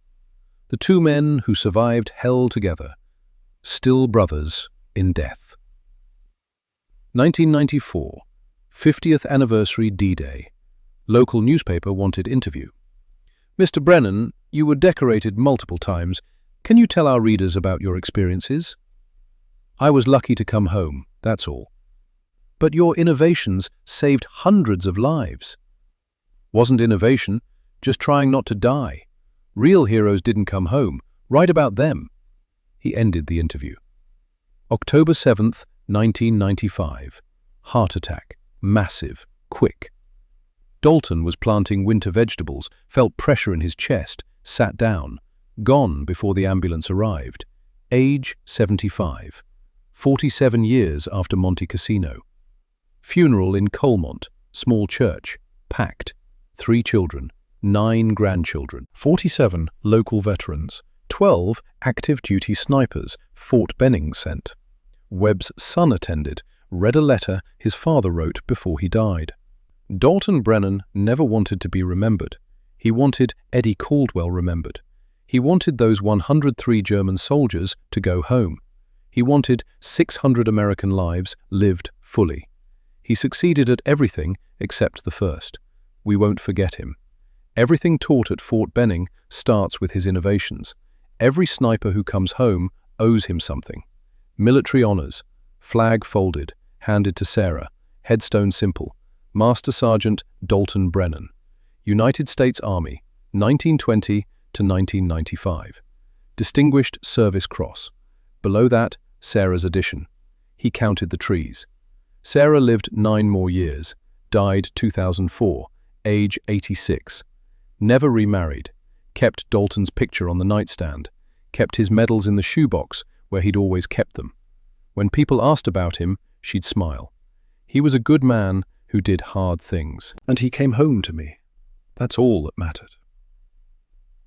The 2 men who survived hell together, still brothers in death. 1994, 50th anniversary D-Day. Local newspaper wanted interview. Mr. Brennan, you were decorated multiple times. Can you tell our readers about your experiences? I was lucky to come home, that's all. But your innovations saved hundreds of lives. Wasn't innovation, just trying not to die. Real heroes didn't come home. Write about them. He ended the interview. October 7th, 1995. Heart attack. Massive. Quick. Dalton was planting winter vegetables, felt pressure in his chest, sat down. Gone before the ambulance arrived. Age 75. 47 years after Monte Cassino. Funeral in Colmont, small church, packed. 3 children, 9 grandchildren. 47 local veterans, 12 active duty snipers Fort Benning sent. Webb's son attended, read a letter his father wrote before he died. Dalton Brennan never wanted to be remembered. He wanted Eddie Caldwell remembered. He wanted those 103 German soldiers to go home. He wanted 600 American lives lived fully. He succeeded at everything except the first. We won't forget him. Everything taught at Fort Benning starts with his innovations. Every sniper who comes home owes him something. Military honors, flag folded, handed to Sarah, headstone simple, Master Sergeant Dalton Brennan. United States Army, 1920 to 1995. Distinguished Service Cross. Below that, Sarah's addition. He counted the trees. Sarah lived 9 more years, died 2004, age 86. Never remarried, kept Dalton's picture on the nightstand, kept his medals in the shoebox where he'd always kept them. When people asked about him, she'd smile. He was a good man who did hard things. And he came home to me. That's all that mattered.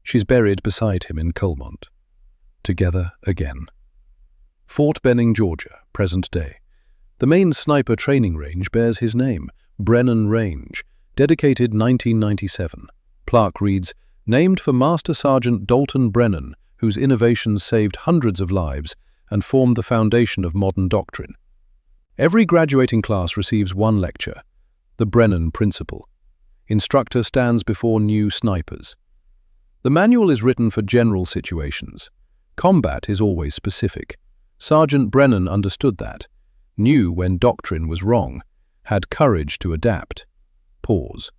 She's buried beside him in Colmont. Together again. Fort Benning, Georgia, present day. The main sniper training range bears his name, Brennan Range, dedicated 1997. Plaque reads, named for Master Sergeant Dalton Brennan, whose innovations saved hundreds of lives and formed the foundation of modern doctrine. Every graduating class receives 1 lecture, the Brennan Principle. Instructor stands before new snipers. The manual is written for general situations. Combat is always specific. Sergeant Brennan understood that, knew when doctrine was wrong, had courage to adapt. Pause.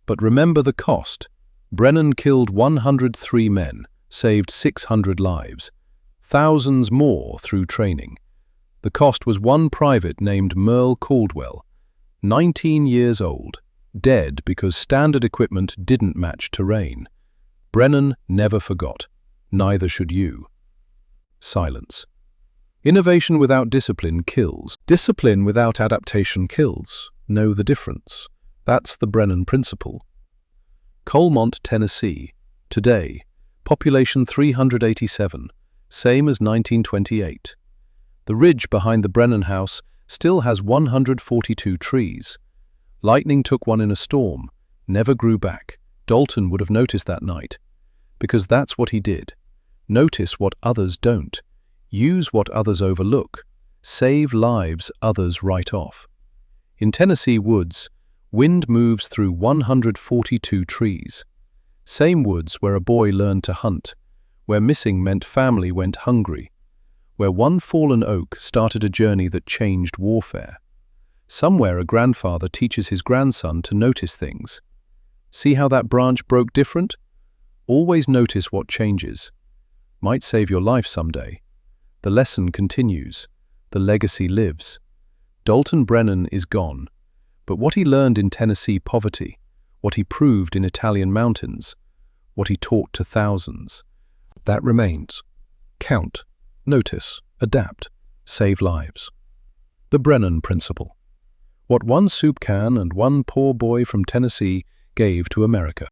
But remember the cost. Brennan killed 103 men, saved 600 lives, thousands more through training. The cost was 1 private named Merle Caldwell, 19 years old, dead because standard equipment didn't match terrain. Brennan never forgot. Neither should you. Silence. Innovation without discipline kills. Discipline without adaptation kills. Know the difference. That's the Brennan Principle. Colmont, Tennessee. Today, population 387, same as 1928. The ridge behind the Brennan house still has 142 trees. Lightning took one in a storm, never grew back. Dalton would have noticed that night. Because that's what he did. Notice what others don't. Use what others overlook. Save lives others write off. In Tennessee woods, wind moves through 142 trees. Same woods where a boy learned to hunt, where missing meant family went hungry, where one fallen oak started a journey that changed warfare. Somewhere a grandfather teaches his grandson to notice things. See how that branch broke different? Always notice what changes. Might save your life someday. The lesson continues. The legacy lives. Dalton Brennan is gone, but what he learned in Tennessee poverty, what he proved in Italian mountains, what he taught to thousands, that remains. Count, notice, adapt, save lives. The Brennan Principle. What one soup can and one poor boy from Tennessee gave to America.